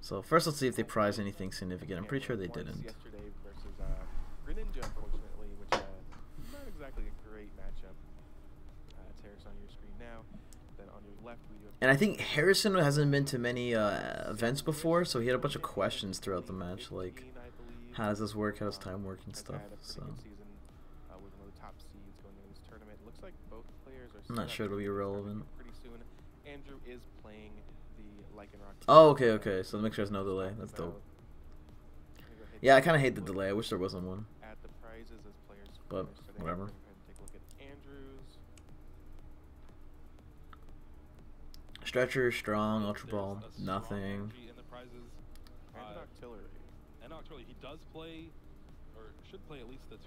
So first, let's see if they prize anything significant. I'm pretty sure they didn't. And I think Harrison hasn't been to many events before, so he had a bunch of questions throughout the match, like how does this work, how does time work and stuff. So I'm not sure it'll be irrelevant. Oh, okay. So the mixture has no delay. That's dope. Yeah, I kind of hate the delay. I wish there wasn't one. But whatever. Stretcher, strong, ultra ball, nothing. He does play, or should play at least the 2-2.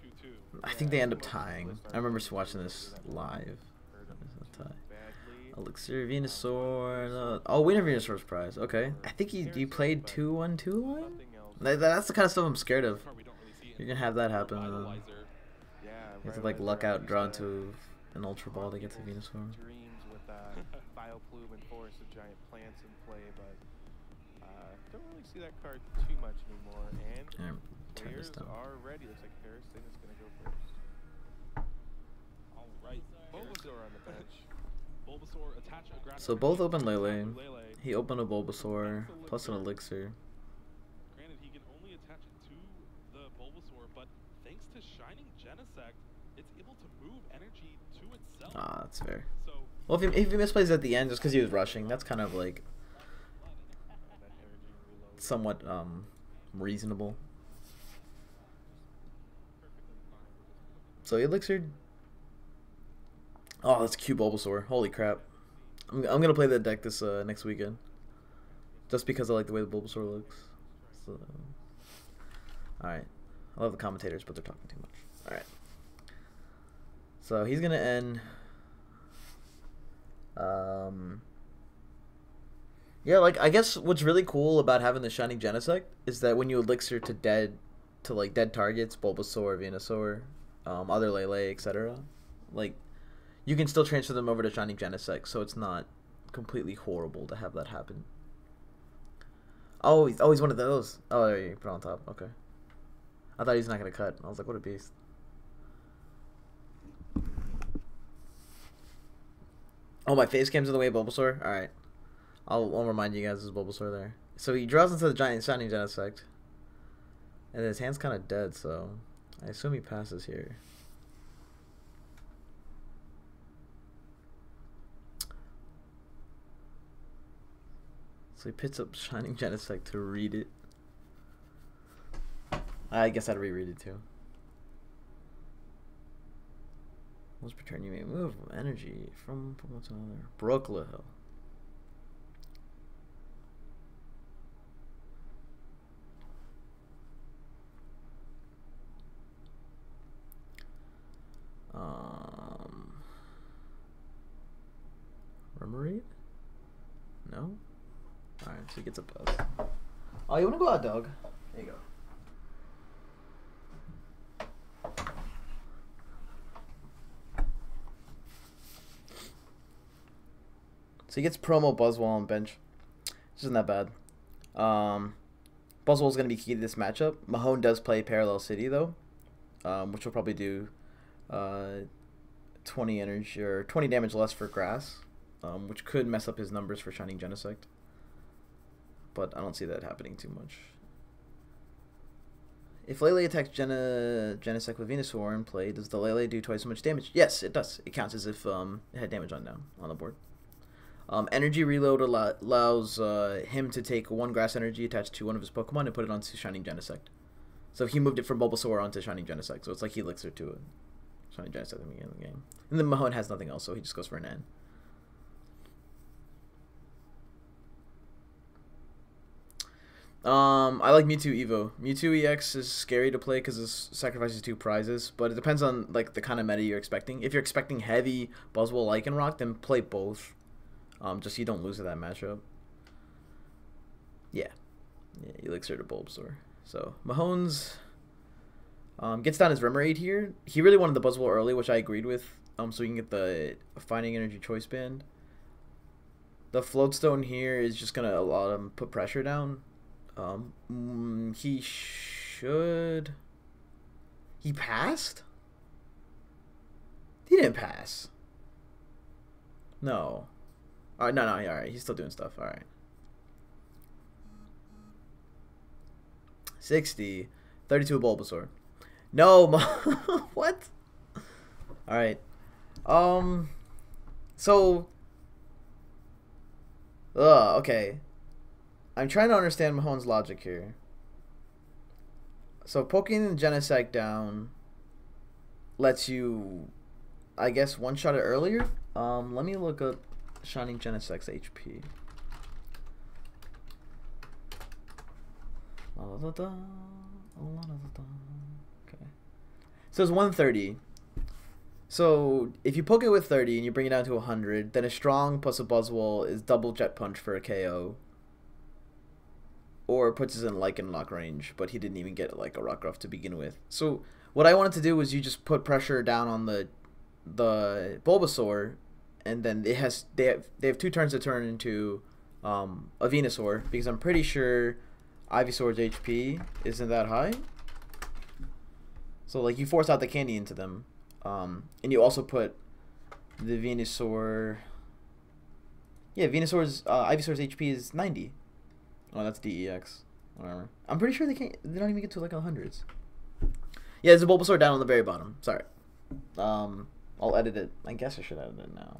I think they end up tying. I remember watching this live. Elixir, Venusaur. Oh, winner Venusaur's prize. Okay. I think you played 2-1, 2-1? That's the kind of stuff I'm scared of. You're gonna have that happen. You have to like luck out, draw into an ultra ball to get to Venusaur. Don't really see that card too much anymore, and players are ready. Looks like Harrison is going to go first. All right, Bulbasaur on the bench. Bulbasaur attach a Grandish. So both open Lele. He opened a Bulbasaur plus an Elixir. Granted, he can only attach it to the Bulbasaur, but thanks to Shining Genesect, it's able to move energy to itself. Ah, that's fair. So, well, if he misplays at the end just because he was rushing, that's kind of like somewhat reasonable. So Elixir. Oh, that's cute Bulbasaur. Holy crap! I'm gonna play that deck this next weekend, just because I like the way the Bulbasaur looks. So, all right, I love the commentators, but they're talking too much. All right. So he's gonna end. Yeah, like I guess what's really cool about having the Shining Genesect is that when you elixir to dead targets, Bulbasaur, Venusaur, other Lele, etc., like you can still transfer them over to Shining Genesect, so it's not completely horrible to have that happen. Oh, he's one of those. Oh, there you put it on top. Okay. I thought he was not gonna cut. I was like, what a beast. Oh, my face cam's in the way of Bulbasaur? Alright. I'll remind you guys there's Bulbasaur there. So he draws into the giant Shining Genesect. And his hand's kind of dead, so I assume he passes here. So he picks up Shining Genesect to read it. I guess I'd reread it too. Once per turn, you may move energy from one to another. Brooklyn. Remoraid? No? Alright, so he gets a buzz. Oh, you wanna go out, dog? There you go. So he gets promo Buzzwole on bench. This isn't that bad. Buzzwole's going to be key to this matchup. Mahone does play Parallel City, though, which will probably do 20 energy or 20 damage less for Grass, which could mess up his numbers for Shining Genesect. But I don't see that happening too much. If Lele attacks Genesect with Venusaur in play, does the Lele do twice as much damage? Yes, it does. It counts as if it had damage on the board. Energy Reload allows him to take one Grass energy attached to one of his Pokemon and put it onto Shining Genesect. So he moved it from Bulbasaur onto Shining Genesect. So it's like he elixir to it. Shining Genesect at the beginning of the game. And then Mahone has nothing else, so he just goes for an N. I like Mewtwo Evo. Mewtwo EX is scary to play because it sacrifices 2 prizes, but it depends on like the kind of meta you're expecting. If you're expecting heavy Buzzwole Lycanroc, then play both. Just so you don't lose to that matchup. Yeah, Elixir to Bulbasaur. So Mahone's gets down his Remoraid here. He really wanted the Buzzwole early, which I agreed with. So he can get the Finding Energy Choice Band. The floatstone here is just gonna allow him put pressure down. He should. He passed? He didn't pass. No. No, alright. He's still doing stuff. Alright. 60. 32 Bulbasaur. No. What? Alright. So. Okay. I'm trying to understand Mahone's logic here. So poking the Genesect down lets you, I guess, one-shot it earlier. Let me look up Shining Genesect's HP. Okay. So it's 130. So if you poke it with 30 and you bring it down to 100, then a strong plus a Buzzwole is double Jet Punch for a KO. Or puts us in Lycanroc range, but he didn't even get like a Rockruff to begin with. So what I wanted to do was you just put pressure down on the Bulbasaur, and then they have 2 turns to turn into a Venusaur, because I'm pretty sure Ivysaur's HP isn't that high. So like you force out the candy into them, and you also put the Venusaur. Yeah, Ivysaur's HP is 90. Oh, that's DEX. Whatever. I'm pretty sure they don't even get to like 100s. Yeah, there's a Bulbasaur down on the very bottom. Sorry. I'll edit it. I guess I should edit it now.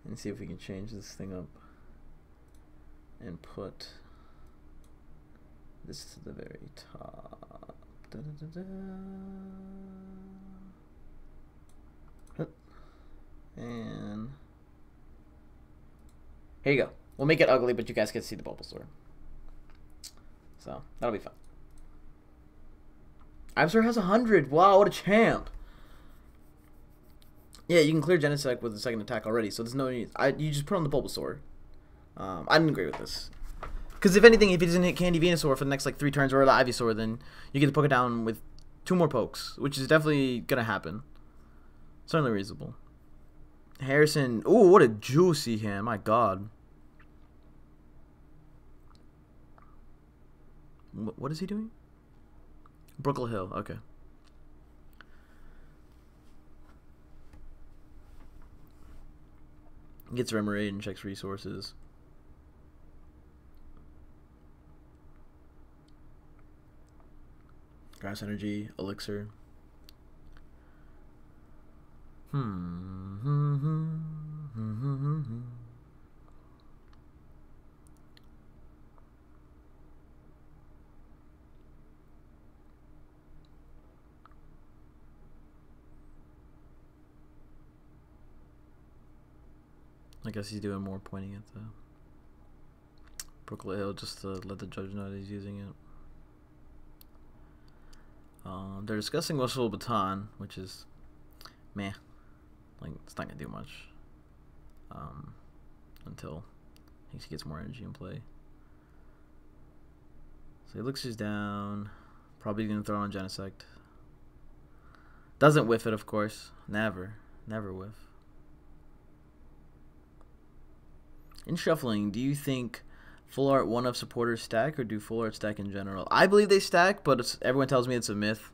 And see if we can change this thing up and put this to the very top. And here you go. We'll make it ugly, but you guys can see the Bulbasaur. So, that'll be fun. Ivysaur has 100. Wow, what a champ. Yeah, you can clear Genesect with the second attack already, so there's no need. You just put on the Bulbasaur. I didn't agree with this. Because if anything, if he doesn't hit Candy Venusaur for the next like 3 turns or the Ivysaur, then you get to poke it down with 2 more pokes, which is definitely going to happen. Certainly reasonable. Harrison. Ooh, what a juicy hand. My God. What is he doing? Brooklet Hill. Okay. Gets Remoraid and checks resources. Grass Energy, Elixir. I guess he's doing more pointing at the Brooklet Hill just to let the judge know that he's using it. They're discussing Whistle Baton, which is meh. Like, it's not gonna do much until he gets more energy in play. So Elixir's down. Probably gonna throw on Genesect. Doesn't whiff it, of course. Never whiff. In shuffling, do you think full art one-up supporters stack, or do full art stack in general? I believe they stack, but everyone tells me it's a myth.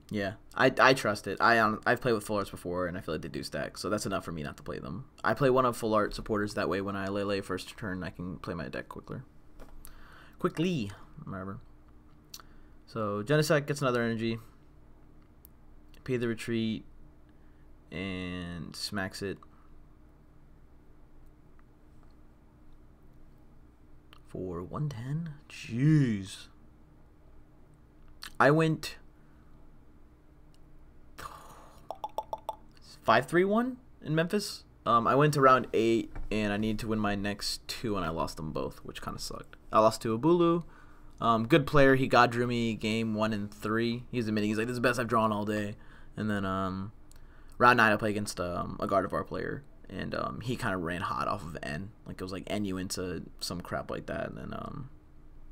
Yeah, I trust it. I've played with full arts before, and I feel like they do stack, so that's enough for me not to play them. I play one-up full art supporters, that way when I lay first turn, I can play my deck quickly. Whatever. So Genesect gets another energy. Pay the retreat, and smacks it. For 110? Jeez. I went 5-3-1 in Memphis. I went to round 8, and I needed to win my next 2, and I lost them both, which kind of sucked. I lost to Abulu. Good player. He god drew me game 1 and 3. He's admitting, he's like, this is the best I've drawn all day. And then round 9, I play against a Gardevoir player. And he kind of ran hot off of N. Like, it was like NU into some crap like that. And then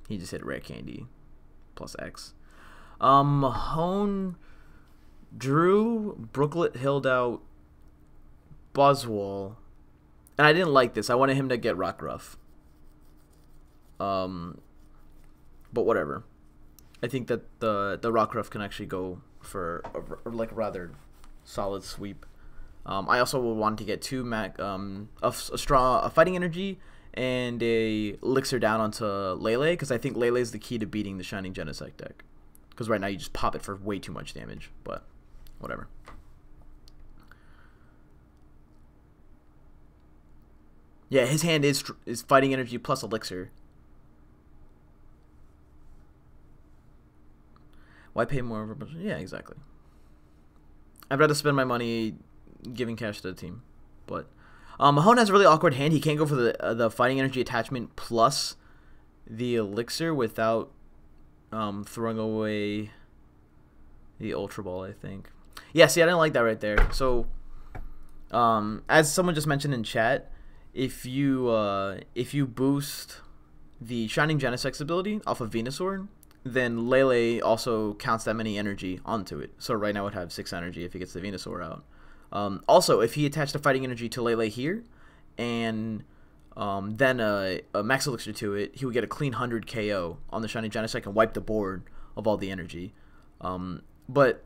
he just hit Rare Candy plus X. Mahone drew, Brooklet hilled out Buzzwole, and I didn't like this. I wanted him to get Rockruff. But whatever. I think that the Rockruff can actually go for a rather solid sweep. I also would want to get two a fighting energy and a elixir down onto Lele, because I think Lele is the key to beating the Shining Genesect deck. Because right now you just pop it for way too much damage, but whatever. Yeah, his hand is fighting energy plus elixir. Why pay more? Yeah, exactly. I'd rather spend my money giving cash to the team. But Mahone has a really awkward hand. He can't go for the fighting energy attachment plus the elixir without throwing away the Ultra Ball, I think. Yeah, see, I didn't like that right there. So, as someone just mentioned in chat, if you boost the Shining Genesect's ability off of Venusaur, then Lele also counts that many energy onto it. So right now it would have 6 energy if he gets the Venusaur out. Also, if he attached a fighting energy to Lele here, and then a max elixir to it, he would get a clean 100 KO on the Shining Genesect and wipe the board of all the energy. But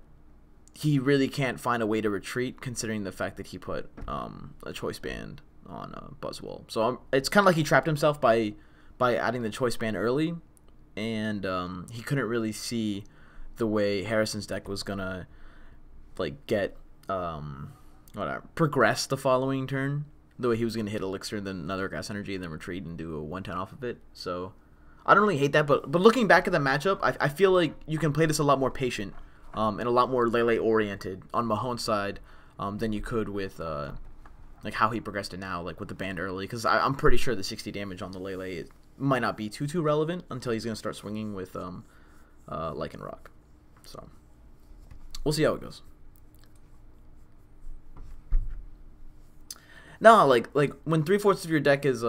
he really can't find a way to retreat, considering the fact that he put a choice band on Buzzwole. So it's kind of like he trapped himself by adding the choice band early, and he couldn't really see the way Harrison's deck was gonna get progress the following turn. The way he was gonna hit elixir and then another grass energy and then retreat and do a 110 off of it. So I don't really hate that, but looking back at the matchup, I feel like you can play this a lot more patient and a lot more Lele oriented on Mahone's side than you could with how he progressed it now, with the band early, because I'm pretty sure the 60 damage on the Lele might not be too relevant until he's gonna start swinging with Lycanroc. So we'll see how it goes. No, like when 3/4 of your deck is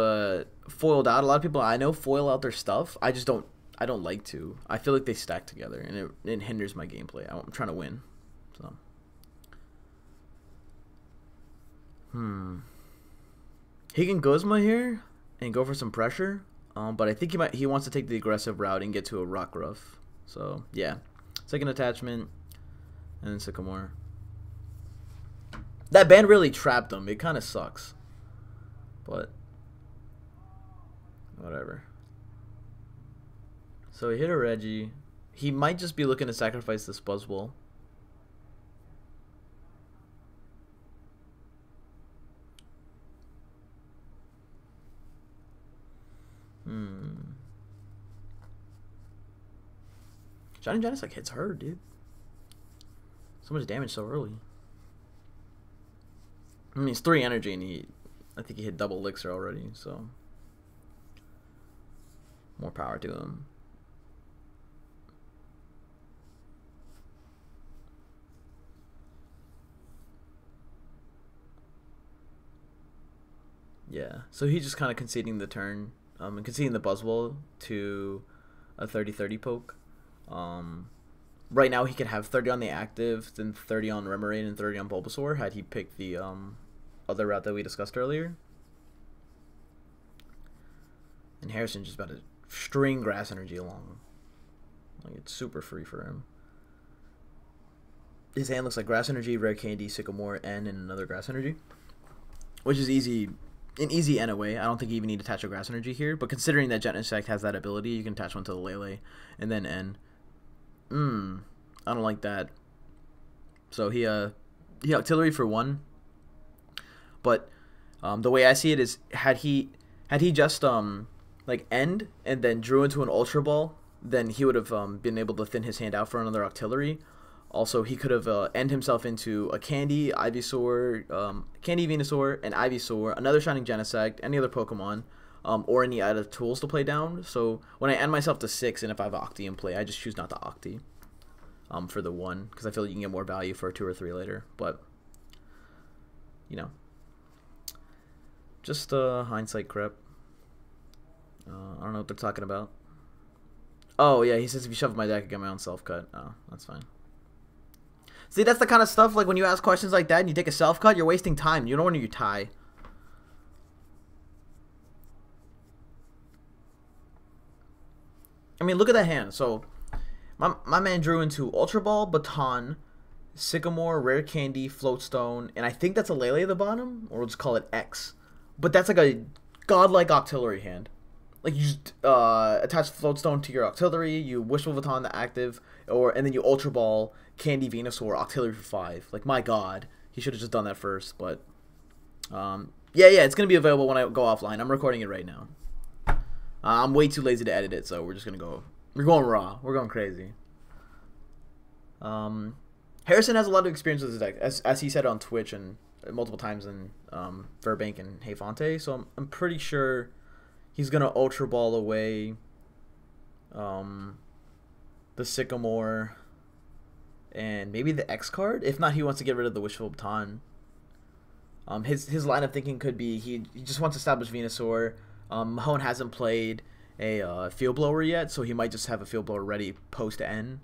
foiled out, a lot of people I know foil out their stuff. I don't like to. I feel like they stack together, and it hinders my gameplay. I'm trying to win, so. He can Guzma here and go for some pressure, but I think he wants to take the aggressive route and get to a Rockruff. So yeah, second attachment, and then Sycamore. That band really trapped him. It kind of sucks, but whatever. So he hit a Reggie. He might just be looking to sacrifice this Buzzwole. Shining Genesect hits hard, dude. So much damage so early. I mean, it's 3 energy, and I think he hit double elixir already, so more power to him. Yeah, so he's just kind of conceding the turn, and conceding the Buzzwole to a 30-30 poke. Right now he can have 30 on the active, then 30 on Remoraid, and 30 on Bulbasaur, had he picked the other route that we discussed earlier. And Harrison's just about to string grass energy along. It's super free for him. His hand looks like grass energy, rare candy, Sycamore, N, and another grass energy, which is easy. An easy N away. I don't think you even need to attach a grass energy here, but considering that Genesect has that ability, you can attach one to the Lele and then N. I don't like that. So he artillery for 1. But the way I see it is, had he just end and then drew into an Ultra Ball, then he would have been able to thin his hand out for another artillery. Also, he could have end himself into a Candy, Ivysaur, Candy, Venusaur, and Ivysaur, another Shining Genesect, any other Pokemon, or any other tools to play down. So when I end myself to 6, and if I have Octi in play, I just choose not to Octi for the 1, because I feel like you can get more value for a 2 or 3 later. But, you know, just hindsight crap. I don't know what they're talking about. Oh, yeah, he says if you shove my deck, I get my own self-cut. Oh, that's fine. See, that's the kind of stuff, like, when you ask questions like that and you take a self-cut, you're wasting time. You don't want to tie. I mean, look at that hand. So, my man drew into Ultra Ball, Baton, Sycamore, Rare Candy, Floatstone, and I think that's a Lele at the bottom, or we'll just call it X. But that's like a godlike Octillery hand. Like, you just attach Floatstone to your Octillery, you Wishful Baton to active, and then you Ultra Ball, Candy, Venusaur, Octillery for 5. Like, my god. He should have just done that first, but... yeah, it's going to be available when I go offline. I'm recording it right now. I'm way too lazy to edit it, so we're just going to go... We're going raw. We're going crazy. Harrison has a lot of experience with his deck, as he said on Twitch and multiple times in Verbank and Hey Fonte, so I'm pretty sure he's going to Ultra Ball away the Sycamore and maybe the X card. If not, he wants to get rid of the Wishful Baton. His line of thinking could be he just wants to establish Venusaur. Mahone hasn't played a Field Blower yet, so he might just have a Field Blower ready post-N.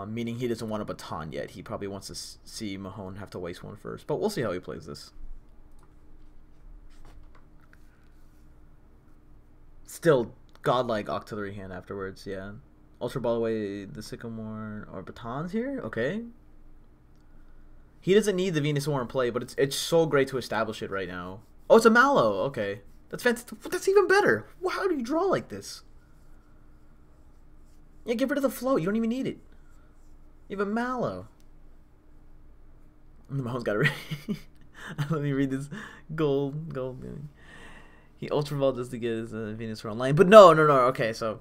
Meaning he doesn't want a Baton yet. He probably wants to see Mahone have to waste one first. But we'll see how he plays this. Still, godlike Octillery hand afterwards, yeah. Ultra Ball away the Sycamore or Batons here? Okay. He doesn't need the Venusaur in play, but it's so great to establish it right now. Oh, it's a Mallow. Okay. That's fantastic. That's even better. How do you draw like this? Yeah, get rid of the float. You don't even need it. You have a Mallow. The Mahone's got it right. Let me read this. Gold. He Ultra Ball just to get his Venusaur online. But no. Okay, so...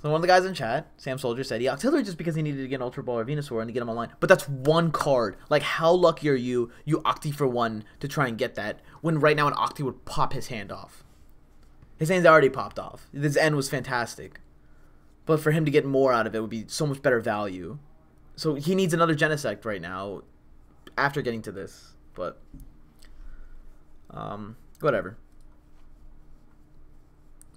So one of the guys in chat, Sam Soldier, said he Octillery just because he needed to get an Ultra Ball or Venusaur and to get him online. But that's one card. Like, how lucky are you Octi for one to try and get that, when right now an Octi would pop his hand off. His hand's already popped off. This end was fantastic. But for him to get more out of it would be so much better value. So he needs another Genesect right now after getting to this. But, whatever.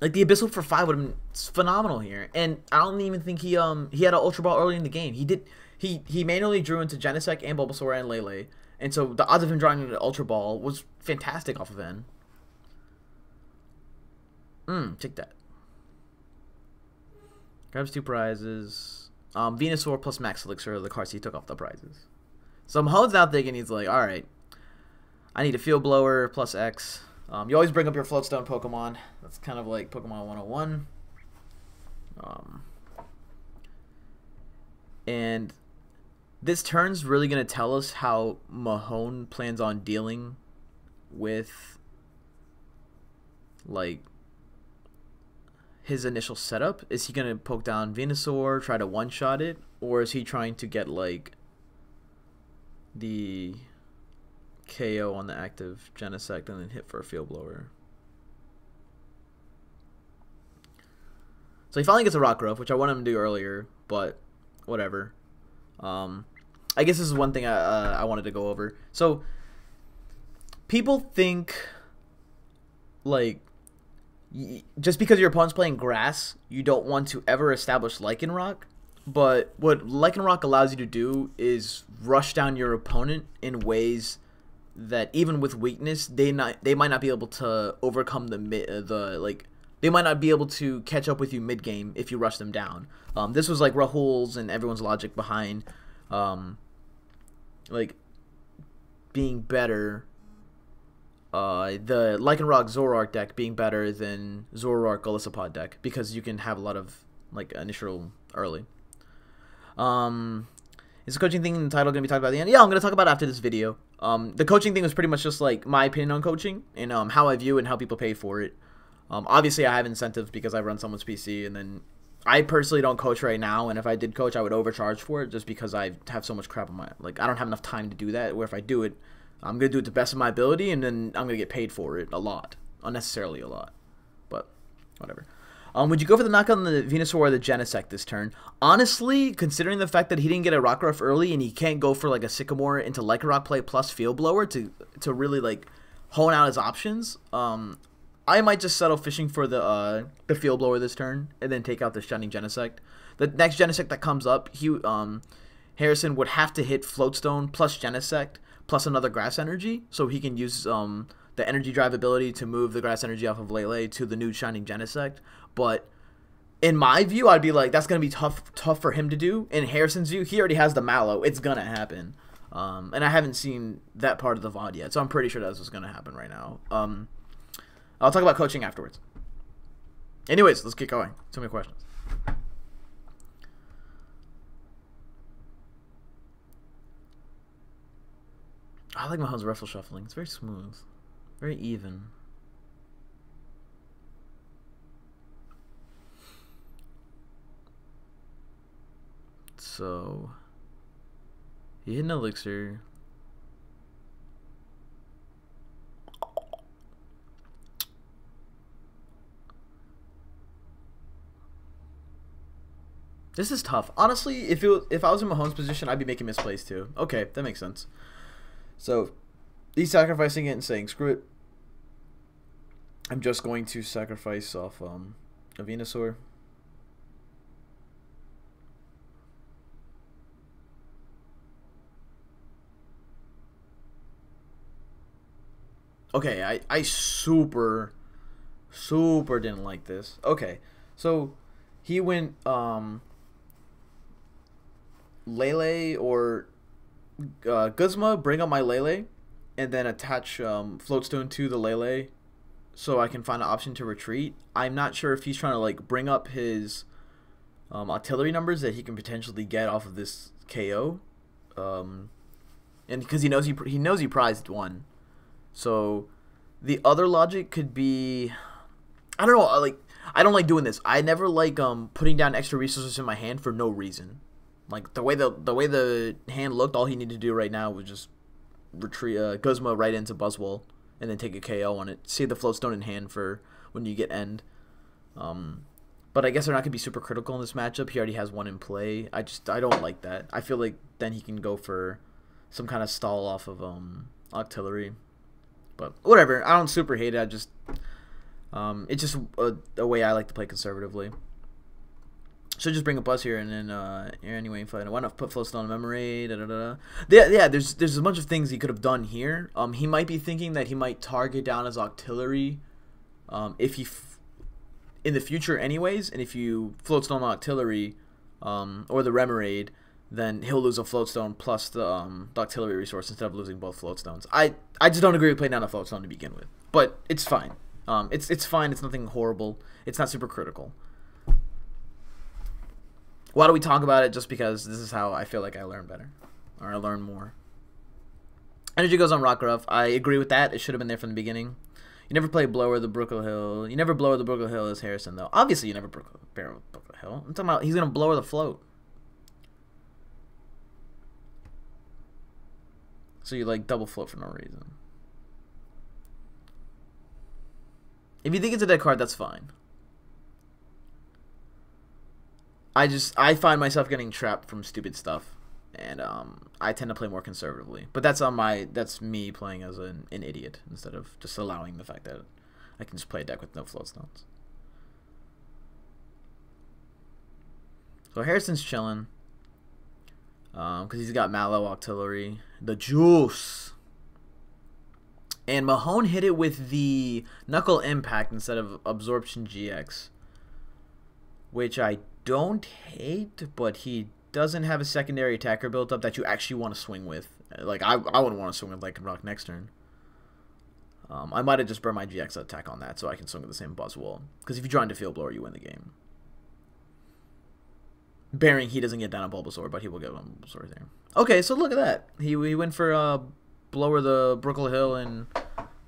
Like, the Abyssal for 5 would have been phenomenal here. And I don't even think he had an Ultra Ball early in the game. He manually drew into Genesect and Bulbasaur and Lele. And so the odds of him drawing into Ultra Ball was fantastic off of N. Check that. Grabs 2 prizes. Venusaur plus Max Elixir are the cards he took off the prizes. So Mahone's now thinking, he's like, alright, I need a Field Blower plus X. You always bring up your Floatstone Pokemon. That's kind of like Pokemon 101. And this turn's really going to tell us how Mahone plans on dealing with, like, his initial setup. Is he going to poke down Venusaur, try to one-shot it? Or is he trying to get, like, the KO on the active Genesect and then hit for a Field Blower? So he finally gets a Rock Growth, which I wanted him to do earlier, but whatever. I guess this is one thing I wanted to go over. So people think, like, just because your opponent's playing grass, you don't want to ever establish Lycanroc. But what Lycanroc allows you to do is rush down your opponent in ways that even with weakness, they might not be able to overcome they might not be able to catch up with you mid game if you rush them down. This was like Rahul's and everyone's logic behind like being better. The Lycanroc Zoroark deck being better than Zoroark Golisopod deck because you can have a lot of like initial early. Is the coaching thing in the title going to be talked about at the end? Yeah, I'm going to talk about it after this video. The coaching thing was pretty much just like my opinion on coaching and how I view it and how people pay for it. Obviously, I have incentives because I run someone's PC, and then I personally don't coach right now, and if I did coach, I would overcharge for it just because I have so much crap on my... Like, I don't have enough time to do that, where if I do it, I'm going to do it to the best of my ability, and then I'm going to get paid for it a lot. Unnecessarily a lot. But, whatever. Would you go for the knockout on the Venusaur or the Genesect this turn? Honestly, considering the fact that he didn't get a Rock Ruff early, and he can't go for, like, a Sycamore into Lycanroc play plus Field Blower to really, like, hone out his options, I might just settle fishing for the Field Blower this turn, and then take out the Shining Genesect. The next Genesect that comes up, Harrison would have to hit Floatstone plus Genesect plus another Grass Energy, so he can use the Energy Drive ability to move the Grass Energy off of Lele to the new Shining Genesect. But in my view, I'd be like, that's going to be tough for him to do. In Harrison's view, he already has the Mallow. It's going to happen. And I haven't seen that part of the VOD yet, so I'm pretty sure that's what's going to happen right now. I'll talk about coaching afterwards. Anyways, let's get going. Too many questions. I like Mahone's Ruffle Shuffling. It's very smooth. Very even. So, he hit an Elixir. This is tough. Honestly, if I was in Mahone's position, I'd be making misplays too. Okay, that makes sense. So, he's sacrificing it and saying, screw it. I'm just going to sacrifice off a Venusaur. Okay, I super didn't like this. Okay, so he went Lele or Guzma, bring up my Lele, and then attach Floatstone to the Lele so I can find an option to retreat. I'm not sure if he's trying to like bring up his artillery numbers that he can potentially get off of this KO, and because he knows he prized one. So the other logic could be, I don't know, like I don't like doing this. I never like putting down extra resources in my hand for no reason. Like the way the hand looked, all he needed to do right now was just retreat Guzma right into Buzzwole and then take a KO on it. Save the Floatstone in hand for when you get end. But I guess they're not gonna be super critical in this matchup. He already has one in play. I don't like that. I feel like then he can go for some kind of stall off of artillery. But whatever, I don't super hate it. I just it's just a way I like to play conservatively. Should just bring a Buzz here and then anyway, why not put Floatstone on memory? Yeah, there's a bunch of things he could have done here. He might be thinking that he might target down his artillery, if he in the future anyways, and if you Floatstone artillery, or the Remoraid, then he'll lose a Floatstone plus the artillery resource instead of losing both Floatstones. I just don't agree with playing down a Floatstone to begin with, but it's fine. It's fine. It's nothing horrible. It's not super critical. Why do we talk about it? Just because this is how I feel like I learn better, or I learn more. Energy goes on Rockruff. I agree with that. It should have been there from the beginning. You never play Blower the Brookle Hill. You never Blower the Brookle Hill as Harrison, though. Obviously, you never Barrel Brookle Hill. I'm talking about he's going to Blower the Float. So you, like, double float for no reason. If you think it's a dead card, that's fine. I find myself getting trapped from stupid stuff, and I tend to play more conservatively. But that's me playing as an idiot instead of just allowing the fact that I can just play a deck with no Floatstones. So Harrison's chilling, because he's got Mallow Artillery, the juice, and Mahone hit it with the Knuckle Impact instead of Absorption GX, which I don't hate, but he doesn't have a secondary attacker built up that you actually want to swing with. Like, I wouldn't want to swing with Lycanroc next turn. I might have just burned my GX attack on that so I can swing with the same Buzzwole. Because if you draw into Field Blower, you win the game. Bearing he doesn't get down a Bulbasaur, but he will get a Bulbasaur there. Okay, so look at that. He went for Blower the Brookle Hill and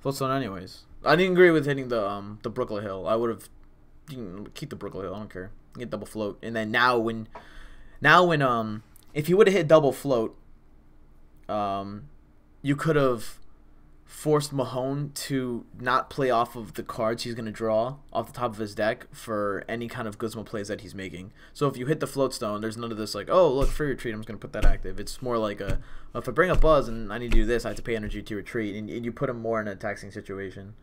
Floatstone anyways. I didn't agree with hitting the Brookle Hill. I would have... You can keep the Brookle Hill, I don't care. Get double float, and then now when if you would have hit double float, you could have forced Mahone to not play off of the cards he's gonna draw off the top of his deck for any kind of Guzma plays that he's making. So if you hit the Floatstone, there's none of this like, oh look, free retreat, I'm just gonna put that active. It's more like a, if I bring a Buzz and I need to do this, I have to pay energy to retreat, and you put him more in a taxing situation.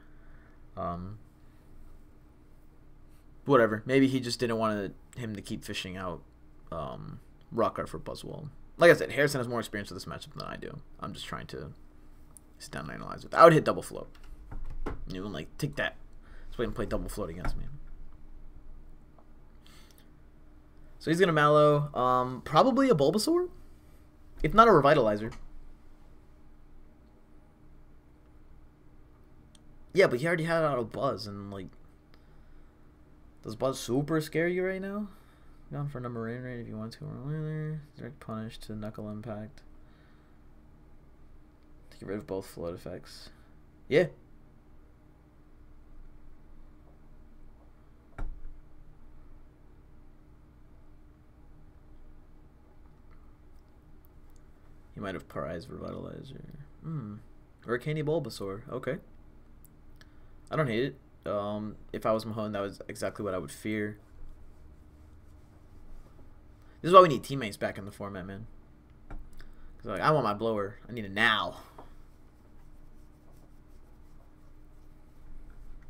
Whatever. Maybe he just didn't want him to keep fishing out Rockart for Buzzwole. Like I said, Harrison has more experience with this matchup than I do. I'm just trying to sit down and analyze it. I would hit double float. You would like take that. Let's wait and play double float against me. So he's gonna Mallow. Probably a Bulbasaur, if not a Revitalizer. Yeah, but he already had out a Buzz, and like, does Buzz super scare you right now? Gone for number rain rate if you want to or later. Direct punish to knuckle impact. To get rid of both float effects. Yeah. He might have prized Revitalizer. Or a Candy Bulbasaur. Okay. I don't hate it. If I was Mahone, that was exactly what I would fear. This is why we need teammates back in the format, man. Cause like, I want my blower. I need it now.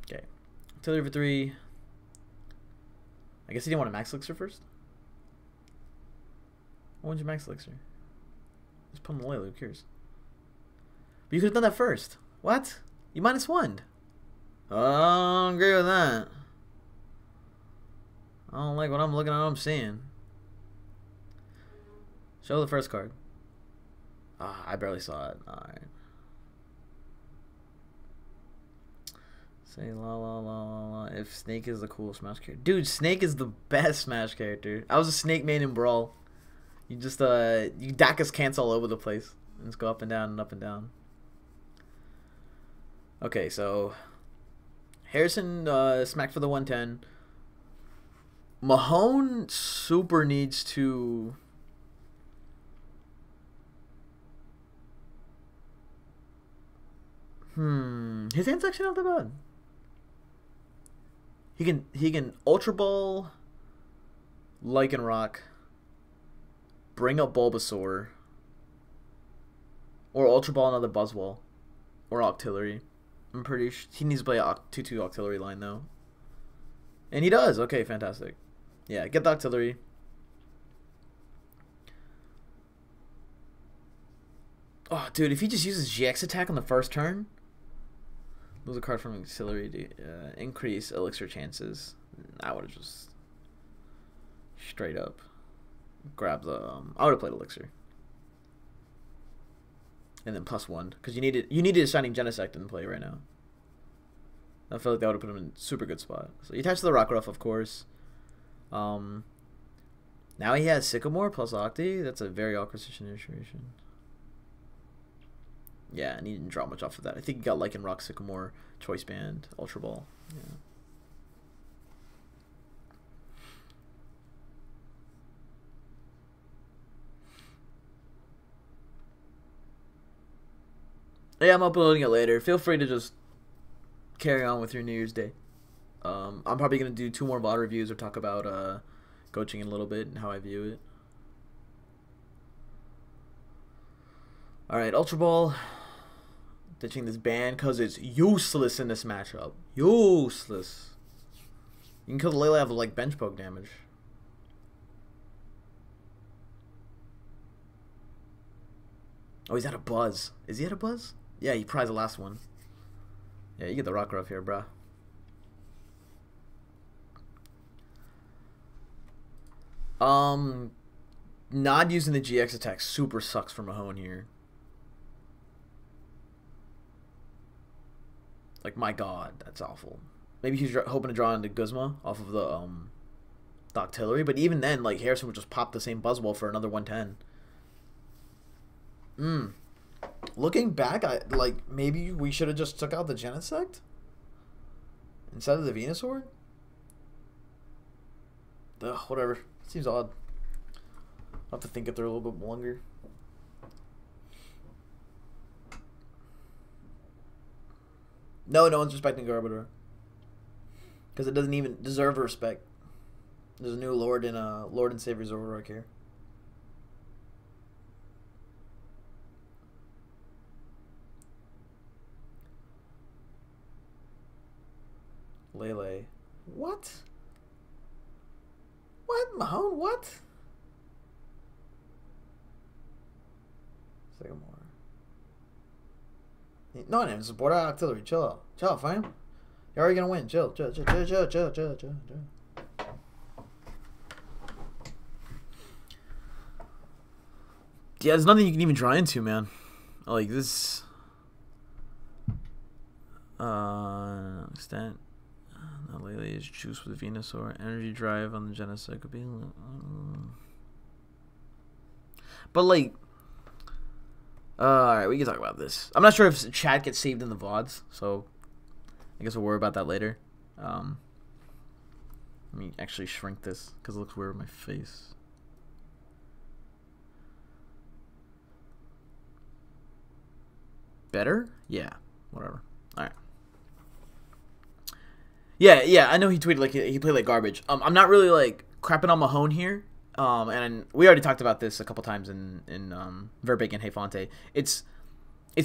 Okay. Artillery for 3. I guess he didn't want a Max Elixir first? Why wouldn't you Max Elixir? Just put him away, who cares? But you could have done that first. What? You -1'd. Oh, I don't agree with that. I don't like what I'm looking at, what I'm seeing. Show the first card. Ah, I barely saw it. Alright. Say la la la la la. If Snake is the coolest Smash character. Dude, Snake is the best Smash character. I was a Snake main in Brawl. You just, you Dacus cancel all over the place. And just go up and down and up and down. Okay, so Harrison smacked for the 110. Mahone super needs to... His hand's actually not that bad. He can Ultra Ball, Lycanroc, bring up Bulbasaur, or Ultra Ball another Buzzwole, or Octillery. I'm pretty sure he needs to play a 2-2 Octillery line though. And he does. Okay, fantastic. Yeah, get the Octillery. Oh, dude, if he just uses GX attack on the first turn, lose a card from Auxiliary to increase Elixir chances. I would have just straight up grabbed the. I would have played Elixir, and then +1 because you needed a Shining Genesect in play right now. I feel like that would have put him in a super good spot. So you attach to the Rockruff, of course. Now he has Sycamore plus Octi. That's a very awkward situation. Yeah, and he didn't draw much off of that. I think he got Lycanroc, Sycamore, Choice Band, Ultra Ball. Yeah. Yeah, I'm uploading it later. Feel free to just carry on with your New Year's Day. I'm probably going to do 2 more VOD reviews or talk about coaching in a little bit and how I view it. Alright, Ultra Ball. Ditching this ban because it's useless in this matchup. Useless. You can kill the Lele with like bench poke damage. Oh, he's at a Buzz. Is he at a Buzz? Yeah, he prized the last one. Yeah, you get the Rockruff here, bruh. Not using the GX attack super sucks for Mahone here. Like, my god, that's awful. Maybe he's hoping to draw into Guzma off of the Octillery, but even then, like, Harrison would just pop the same Buzzwole for another 110. Looking back, like, maybe we should have just took out the Genesect instead of the Venusaur? Ugh, whatever. Seems odd. I'll have to think it through a little bit longer. No one's respecting Garbodor. Because it doesn't even deserve respect. There's a new Lord and Savior Zoroark here. Lele. What? What? Mahone? What? Sycamore. No, it's a border artillery. Chill out. Chill out, fam. You're already gonna win. Chill. Yeah, there's nothing you can even draw into, man. Like this. Extent. Lele is juice with Venusaur. Energy drive on the Genesect could be. But like, all right, we can talk about this. I'm not sure if chat gets saved in the VODs, so I guess we'll worry about that later. Let me actually shrink this because it looks weird with my face. Better? Yeah, whatever. All right. Yeah, I know he tweeted like he played like garbage. I'm not really like crapping on Mahone here. And we already talked about this a couple times in Verbeek and Hey Fonte. It's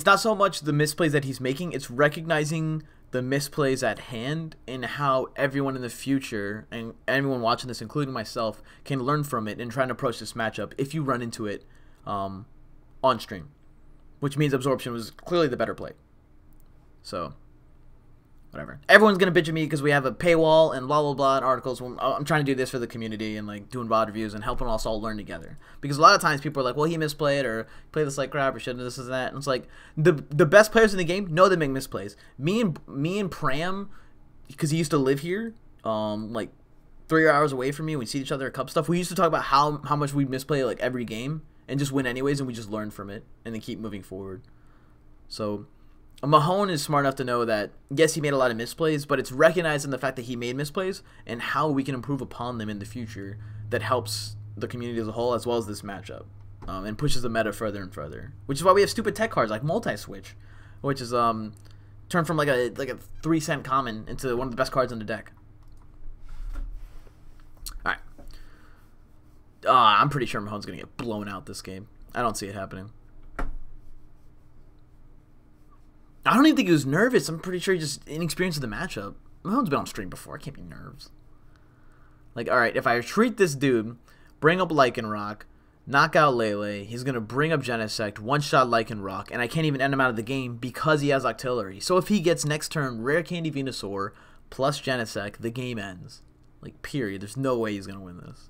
not so much the misplays that he's making, it's recognizing the misplays at hand and how everyone in the future and anyone watching this, including myself, can learn from it and try to approach this matchup if you run into it on stream. Which means Absorption was clearly the better play. So, whatever. Everyone's going to bitch at me because we have a paywall and blah, blah, blah, and articles. I'm trying to do this for the community and, like, doing VOD reviews and helping us all learn together. Because a lot of times people are like, well, he misplayed or played this like crap or shouldn't this and that. And it's like, the best players in the game know they make misplays. Me and Pram, because he used to live here, like, 3 hours away from me, we see each other at Cup stuff. We used to talk about how much we misplay, like, every game. And just win anyways, and we just learn from it, and then keep moving forward. So, Mahone is smart enough to know that, yes, he made a lot of misplays, but it's recognizing the fact that he made misplays, and how we can improve upon them in the future that helps the community as a whole, as well as this matchup, and pushes the meta further and further. Which is why we have stupid tech cards like Multi-Switch, which is turned from like a 3-cent common into one of the best cards in the deck. Alright. I'm pretty sure Mahone's going to get blown out this game. I don't see it happening. I don't even think he was nervous. I'm pretty sure he's just inexperienced with the matchup. Mahone's been on stream before. I can't be nervous. Like, alright, if I treat this dude, bring up Lycanroc, knock out Lele, he's going to bring up Genesect, one-shot Lycanroc, and I can't even end him out of the game because he has Octillery. So if he gets next turn Rare Candy Venusaur plus Genesect, the game ends. Like, period. There's no way he's going to win this.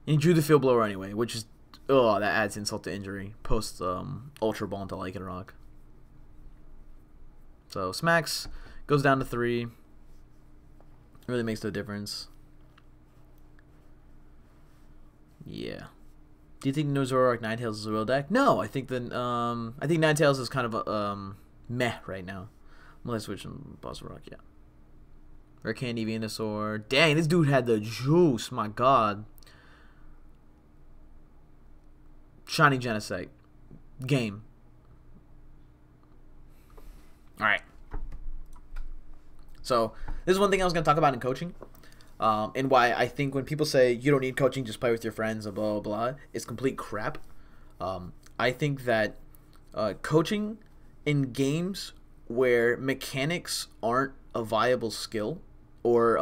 And he drew the Field Blower anyway, which is, that adds insult to injury. Post Ultra Ball into Lycanroc. So Smacks goes down to 3. Really makes no difference. Yeah. Do you think Zoroark Ninetales is a real deck? No, I think Ninetales is kind of meh right now. Let's switch from Buzzwole, yeah. Rare Candy Venusaur. Dang, this dude had the juice. My God. Shiny Genesect. Game. Alright. So, this is one thing I was going to talk about in coaching. And why I think when people say you don't need coaching, just play with your friends, and blah, blah, blah, it's complete crap. I think that coaching in games where mechanics aren't a viable skill or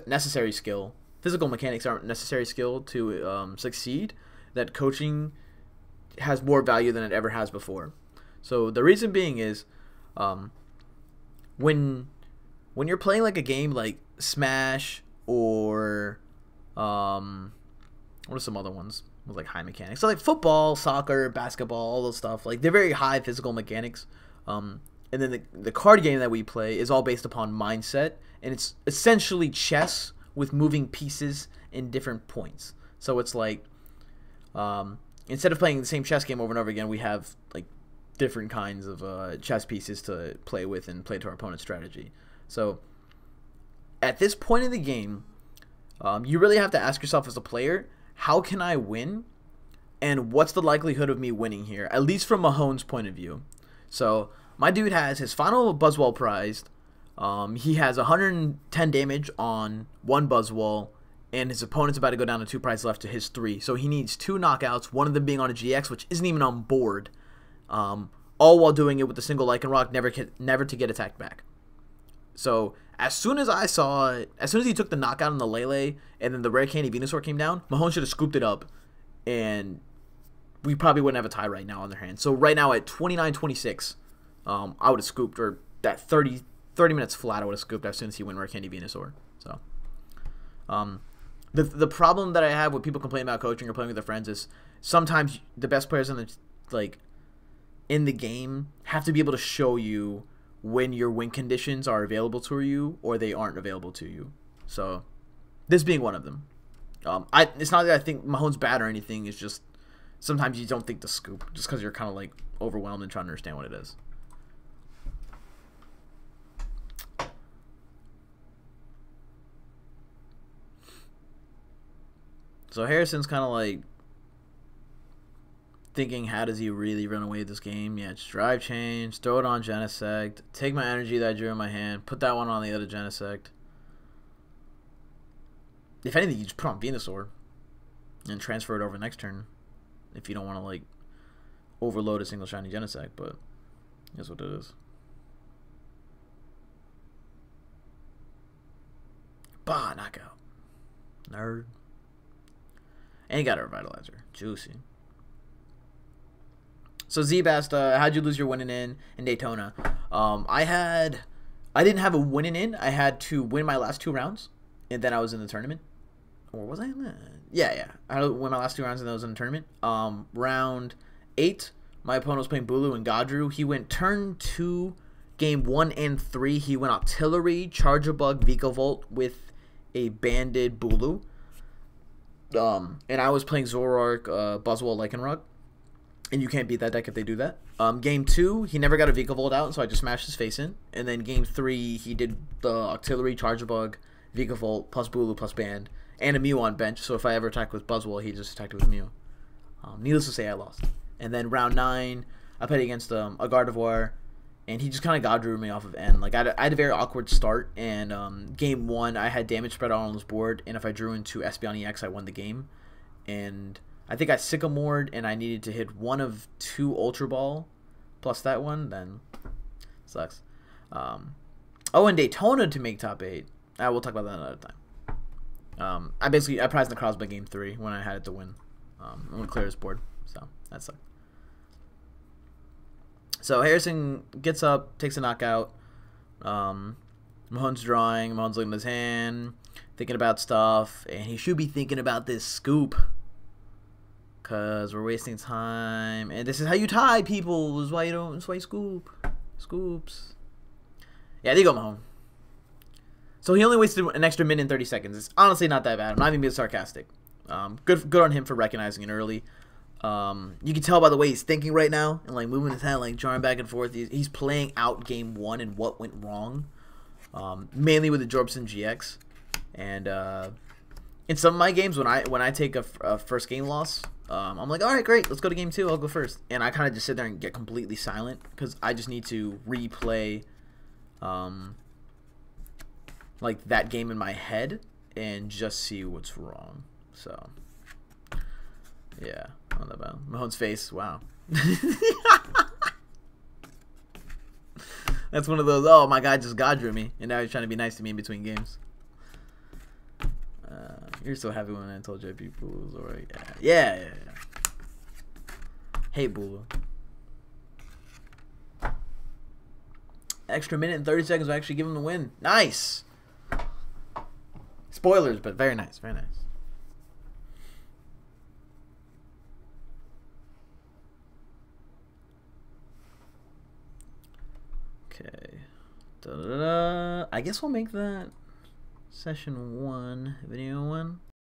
necessary skill, physical mechanics aren't necessary skill to succeed, that coaching has more value than it ever has before. So the reason being is when you're playing like a game like Smash or what are some other ones with like high mechanics? So like football, soccer, basketball, all those stuff. Like they're very high physical mechanics. And then the card game that we play is all based upon mindset, and it's essentially chess with moving pieces in different points. So it's like instead of playing the same chess game over and over again, we have like different kinds of chess pieces to play with and play to our opponent's strategy. So at this point in the game, you really have to ask yourself as a player, how can I win? And what's the likelihood of me winning here? At least from Mahone's point of view. So my dude has his final Buzzwole prized. He has 110 damage on one Buzzwole, and his opponent's about to go down to 2 prizes left to his 3. So he needs 2 knockouts, one of them being on a GX, which isn't even on board. All while doing it with a single Lycanroc, never to get attacked back. So as soon as he took the knockout on the Lele, and then the Rare Candy Venusaur came down, Mahone should have scooped it up and we probably wouldn't have a tie right now on their hands. So right now at 29-26, I would have scooped, or that 30 minutes flat, I would have scooped as soon as he went Rare Candy Venusaur. So, the problem that I have with people complaining about coaching or playing with their friends is sometimes the best players in the game have to be able to show you when your win conditions are available to you or they aren't available to you. So, this being one of them. It's not that I think Mahone's bad or anything. It's just sometimes you don't think to scoop just because you're kind of like overwhelmed and trying to understand what it is. So Harrison's kind of like thinking, how does he really run away with this game? Yeah, just drive change, throw it on Genesect, take my energy that I drew in my hand, put that one on the other Genesect. If anything, you just put on Venusaur and transfer it over next turn if you don't want to like overload a single shiny Genesect, but that's what it is. Bah, knockout. Nerd. And he got a Revitalizer. Juicy. So Zeb asked, how'd you lose your winning in Daytona? I didn't have a winning in. I had to win my last 2 rounds, and then I was in the tournament. Or was I in that? Yeah. I had to win my last 2 rounds, and then I was in the tournament. Round 8, my opponent was playing Bulu and Godrew. He went turn 2, game 1 and 3. He went Artillery, Charger Bug, Vikavolt with a banded Bulu. And I was playing Zoroark, Buzzwole, Lycanroc. And you can't beat that deck if they do that. Game 2, he never got a Vikavolt out, so I just smashed his face in. And then game 3, he did the Artillery, Charger Bug, Vikavolt, plus Bulu, plus Band, and a Mew on bench. So if I ever attacked with Buzzwole, he just attacked with Mew. Needless to say, I lost. And then round 9, I played against a Gardevoir, and he just kind of God drew me off of end. Like I had a very awkward start, and game 1, I had damage spread out on his board, and if I drew into Espeon EX, I won the game. And I think I Sycamored, and I needed to hit 1 of 2 Ultra Ball, plus that one, then sucks. And Daytona to make top 8. We'll talk about that another time. I prized the crowds by game 3 when I had it to win. I'm going to clear his board, so that sucked. So Harrison gets up, takes a knockout. Mahone's drawing. Mahone's looking at his hand, thinking about stuff, and he should be thinking about this scoop, cause we're wasting time. And this is how you tie people. This is why you don't. This is why you scoop. Scoops. Yeah, there you go, Mahone. So he only wasted an extra minute and 30 seconds. It's honestly not that bad. I'm not even being sarcastic. Good on him for recognizing it early. You can tell by the way he's thinking right now and like moving his head, like jarring back and forth. He's playing out game 1 and what went wrong, mainly with the Jorbson GX. And in some of my games, when I take a first game loss, I'm like, all right, great, let's go to game 2. I'll go first, and I kind of just sit there and get completely silent because I just need to replay, like that game in my head and just see what's wrong. So. Yeah, not that bad. Mahone's face, wow. That's one of those, oh, my guy just God drew me, and now he's trying to be nice to me in between games. You're so happy when I told you people was alright. Yeah. Hey, Bula. Extra minute and 30 seconds will actually give him the win. Nice! Spoilers, but very nice, very nice. Okay. I guess we'll make that session 1, video 1.